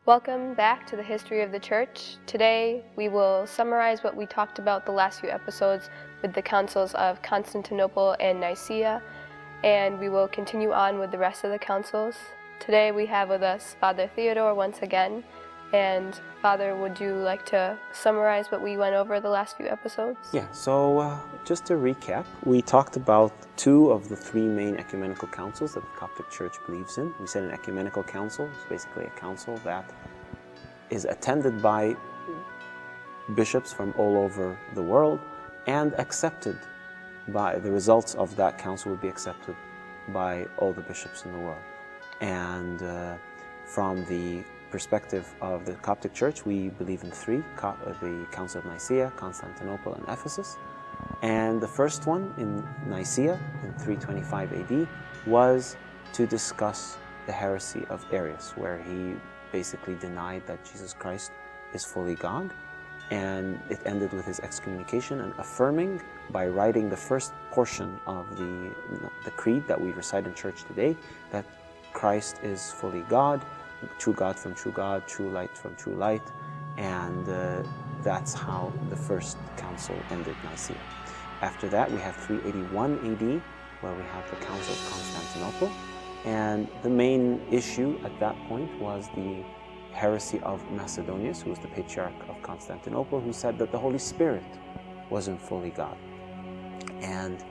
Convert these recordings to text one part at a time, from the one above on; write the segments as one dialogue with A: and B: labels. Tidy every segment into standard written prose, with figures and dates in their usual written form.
A: Welcome back to the History of the Church. Today we will summarize what we talked about the last few episodes with the Councils of Constantinople and Nicaea, and we will continue on with the rest of the councils. Today we have with us Father Theodore once again, and Father, would you like to summarize what we went over the last few episodes?
B: Yeah, so just to recap, we talked about two of the three main ecumenical councils that the Coptic Church believes in. We said an ecumenical council is basically a council that is attended by bishops from all over the world and accepted by the results of that council would be accepted by all the bishops in the world. And from the perspective of the Coptic Church, we believe in three: the Council of Nicaea, Constantinople, and Ephesus. And the first one in Nicaea in 325 AD was to discuss the heresy of Arius, where he basically denied that Jesus Christ is fully God, and it ended with his excommunication and affirming by writing the first portion of the creed that we recite in church today, that Christ is fully God, true God from true God, true light from true light, and that's how the first council ended Nicaea. After that, we have 381 AD, where we have the Council of Constantinople, and the main issue at that point was the heresy of Macedonius, who was the Patriarch of Constantinople, who said that the Holy Spirit wasn't fully God. And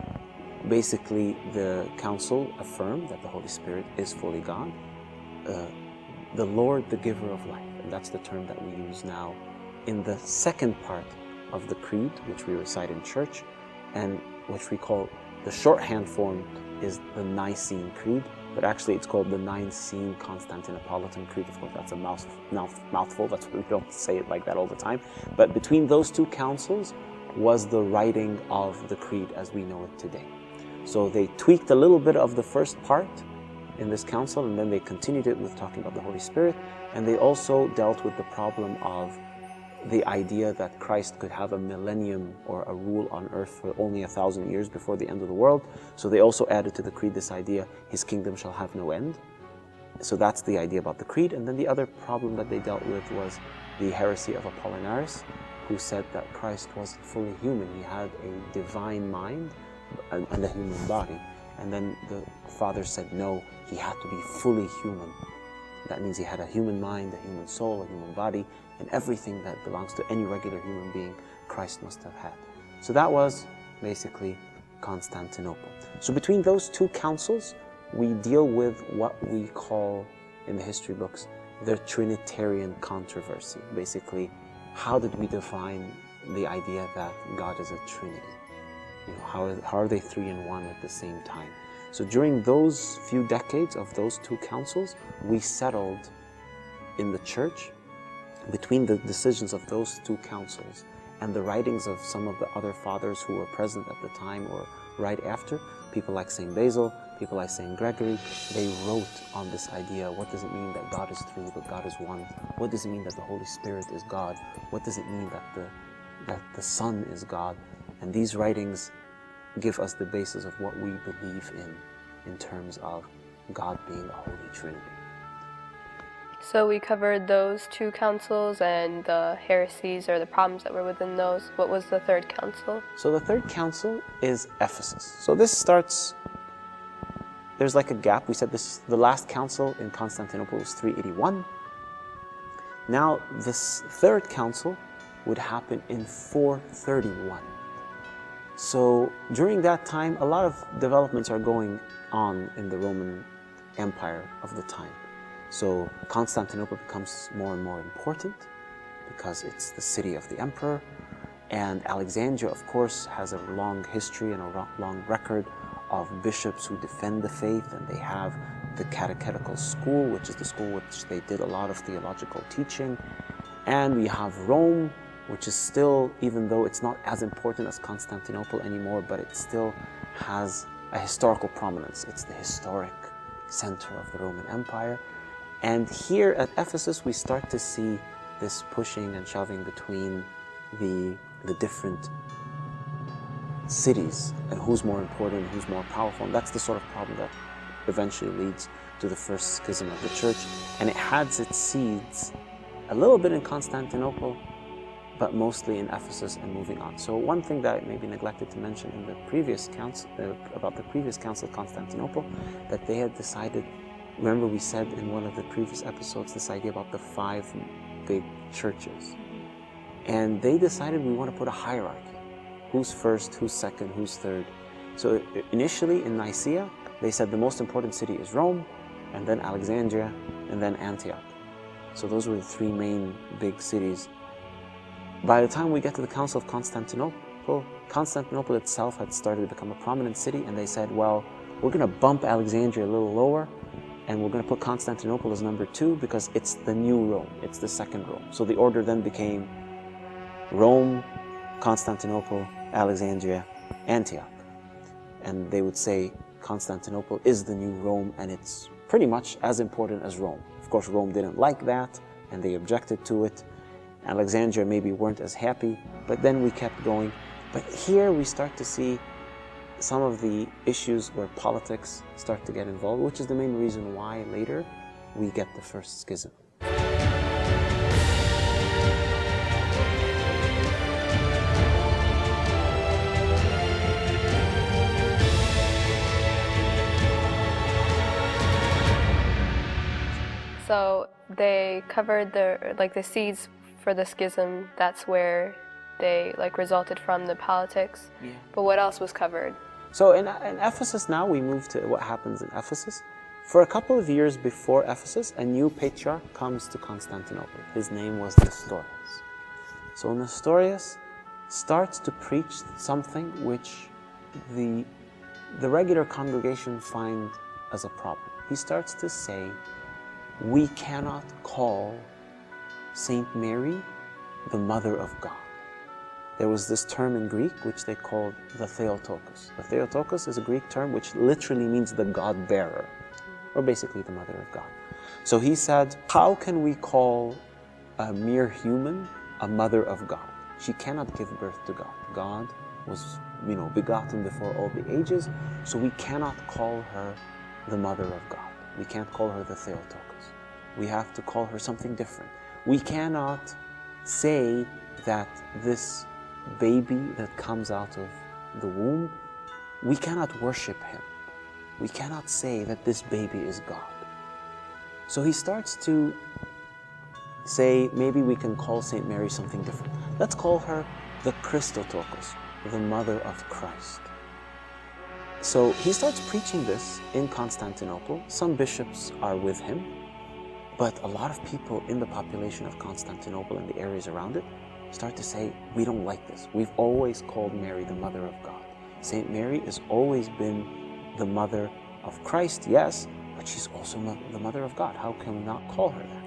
B: basically, the council affirmed that the Holy Spirit is fully God, the Lord, the giver of life, and that's the term that we use now in the second part of the creed, which we recite in church, and which we call the shorthand form is the Nicene Creed, but actually it's called the Nicene Constantinopolitan Creed. Of course, that's a mouthful, that's why we don't say it like that all the time. But between those two councils was the writing of the creed as we know it today. So they tweaked a little bit of the first part in this council, and then they continued it with talking about the Holy Spirit, and they also dealt with the problem of the idea that Christ could have a millennium or a rule on earth for only 1,000 years before the end of the world. So they also added to the creed this idea, his kingdom shall have no end. So that's the idea about the creed. And then the other problem that they dealt with was the heresy of Apollinaris, who said that Christ wasn't fully human. He had a divine mind and a human body. And then the fathers said, no, he had to be fully human. That means he had a human mind, a human soul, a human body, and everything that belongs to any regular human being, Christ must have had. So that was basically Constantinople. So between those two councils, we deal with what we call in the history books the Trinitarian Controversy. Basically, how did we define the idea that God is a Trinity? You know, how are they three in one at the same time? So during those few decades of those two councils, we settled in the church between the decisions of those two councils and the writings of some of the other fathers who were present at the time or right after, people like St. Basil, people like St. Gregory, they wrote on this idea, what does it mean that God is three, but God is one? What does it mean that the Holy Spirit is God? What does it mean that the Son is God? And these writings give us the basis of what we believe in terms of God being the Holy Trinity.
A: So we covered those two councils and the heresies or the problems that were within those. What was the third council?
B: So the third council is Ephesus. So this starts, there's like a gap. We said the last council in Constantinople was 381. Now this third council would happen in 431. So during that time, a lot of developments are going on in the Roman Empire of the time. So Constantinople becomes more and more important because it's the city of the emperor. And Alexandria, of course, has a long history and a long record of bishops who defend the faith, and they have the catechetical school, which is the school which they did a lot of theological teaching. And we have Rome, which is still, even though it's not as important as Constantinople anymore, but it still has a historical prominence. It's the historic center of the Roman Empire. And here at Ephesus, we start to see this pushing and shoving between the different cities and who's more important, who's more powerful. And that's the sort of problem that eventually leads to the first schism of the church. And it has its seeds a little bit in Constantinople, but mostly in Ephesus and moving on. So one thing that I maybe neglected to mention in the previous council, about the previous Council of Constantinople, that they had decided, remember we said in one of the previous episodes this idea about the 5 big churches. And they decided we want to put a hierarchy. Who's first, who's second, who's third. So initially in Nicaea, they said the most important city is Rome, and then Alexandria, and then Antioch. So those were the 3 main big cities. By the time we get to the Council of Constantinople, Constantinople itself had started to become a prominent city, and they said, well, we're going to bump Alexandria a little lower, and we're going to put Constantinople as number 2 because it's the new Rome, it's the second Rome. So the order then became Rome, Constantinople, Alexandria, Antioch. And they would say Constantinople is the new Rome, and it's pretty much as important as Rome. Of course, Rome didn't like that, and they objected to it. Alexandria maybe weren't as happy, but then we kept going. But here we start to see some of the issues where politics start to get involved, which is the main reason why later we get the first schism.
A: So they covered the seeds for the schism. That's where they resulted from the politics.
B: Yeah.
A: But what else was covered?
B: So in Ephesus now, we move to what happens in Ephesus. For a couple of years before Ephesus, a new patriarch comes to Constantinople. His name was Nestorius. So Nestorius starts to preach something which the regular congregation find as a problem. He starts to say, we cannot call Saint Mary the Mother of God. There was this term in Greek which they called the Theotokos. The Theotokos is a Greek term which literally means the God-bearer, or basically the Mother of God. So he said, how can we call a mere human a Mother of God? She cannot give birth to God. God was, begotten before all the ages, so we cannot call her the Mother of God. We can't call her the Theotokos. We have to call her something different. We cannot say that this baby that comes out of the womb, we cannot worship him. We cannot say that this baby is God. So he starts to say, maybe we can call Saint Mary something different. Let's call her the Christotokos, the Mother of Christ. So he starts preaching this in Constantinople. Some bishops are with him, but a lot of people in the population of Constantinople and the areas around it start to say, we don't like this. We've always called Mary the Mother of God. Saint Mary has always been the Mother of Christ, yes, but she's also the Mother of God. How can we not call her that?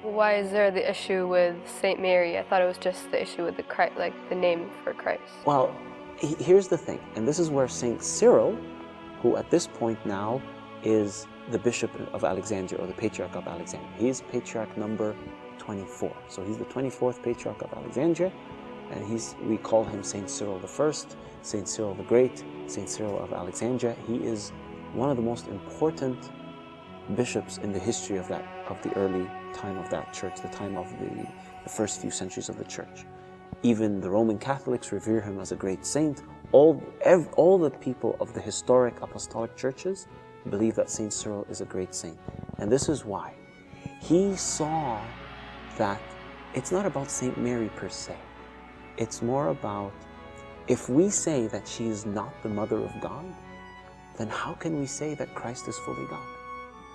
A: Why is there the issue with Saint Mary? I thought it was just the issue with the name for Christ.
B: Well, here's the thing, and this is where Saint Cyril, who at this point now is the Bishop of Alexandria, or the Patriarch of Alexandria. He's Patriarch number 24. So he's the 24th Patriarch of Alexandria, and we call him Saint Cyril I, Saint Cyril the Great, Saint Cyril of Alexandria. He is one of the most important bishops in the history of the early time of that church, the time of the first few centuries of the church. Even the Roman Catholics revere him as a great saint. All the people of the historic apostolic churches believe that Saint Cyril is a great saint. And this is why. He saw that it's not about Saint Mary per se. It's more about, if we say that she is not the Mother of God, then how can we say that Christ is fully God?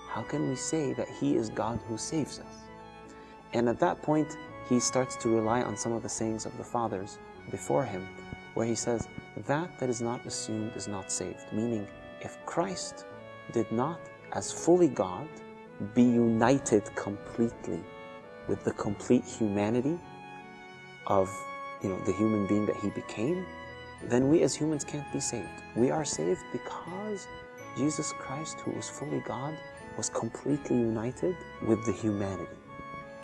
B: How can we say that he is God who saves us? And at that point, he starts to rely on some of the sayings of the fathers before him, where he says, that is not assumed is not saved. Meaning, if Christ did not, as fully God, be united completely with the complete humanity of the human being that he became, then we as humans can't be saved. We are saved because Jesus Christ, who was fully God, was completely united with the humanity.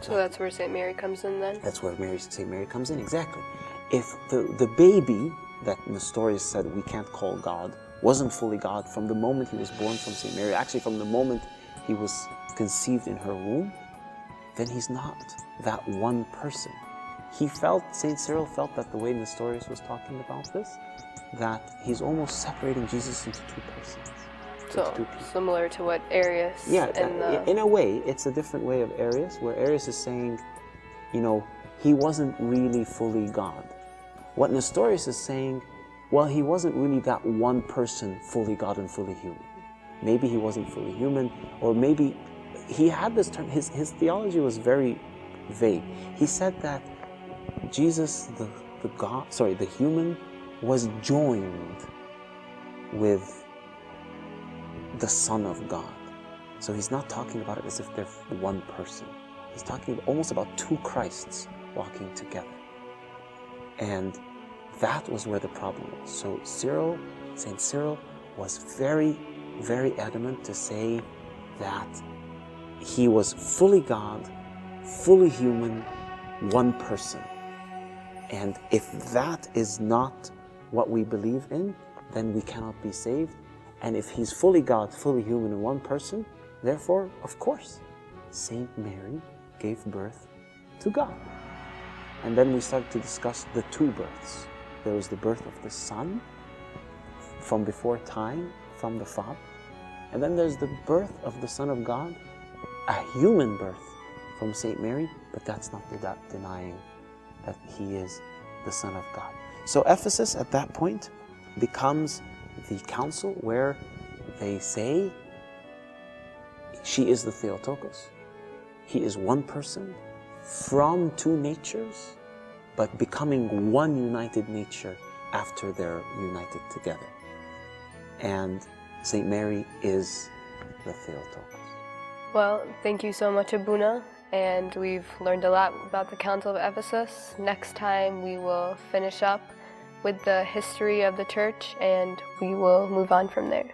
A: So that's where Saint Mary comes in then?
B: That's where Saint Mary comes in, exactly. If the baby that Nestorius said we can't call God wasn't fully God from the moment he was born from Saint Mary, actually from the moment he was conceived in her womb, then he's not that one person. St. Cyril felt that the way Nestorius was talking about this, that he's almost separating Jesus into two persons.
A: So, similar to what Arius...
B: Yeah, in a way, it's a different way of Arius, where Arius is saying, he wasn't really fully God. What Nestorius is saying, well, he wasn't really that one person, fully God and fully human. Maybe he wasn't fully human, or maybe he had this term, his theology was very vague. He said that Jesus, the human, was joined with the Son of God. So he's not talking about it as if they're one person. He's talking almost about two Christs walking together. And that was where the problem was. So St. Cyril was very, very adamant to say that he was fully God, fully human, one person. And if that is not what we believe in, then we cannot be saved. And if he's fully God, fully human, and one person, therefore, of course, Saint Mary gave birth to God. And then we started to discuss the two births. There was the birth of the Son from before time, from the Father. And then there's the birth of the Son of God, a human birth from Saint Mary, but that's not denying that he is the Son of God. So Ephesus at that point becomes the council where they say she is the Theotokos. He is one person from two natures, but becoming one united nature after they're united together. And Saint Mary is the Theotokos.
A: Well, thank you so much, Abuna. And we've learned a lot about the Council of Ephesus. Next time we will finish up with the history of the church and we will move on from there.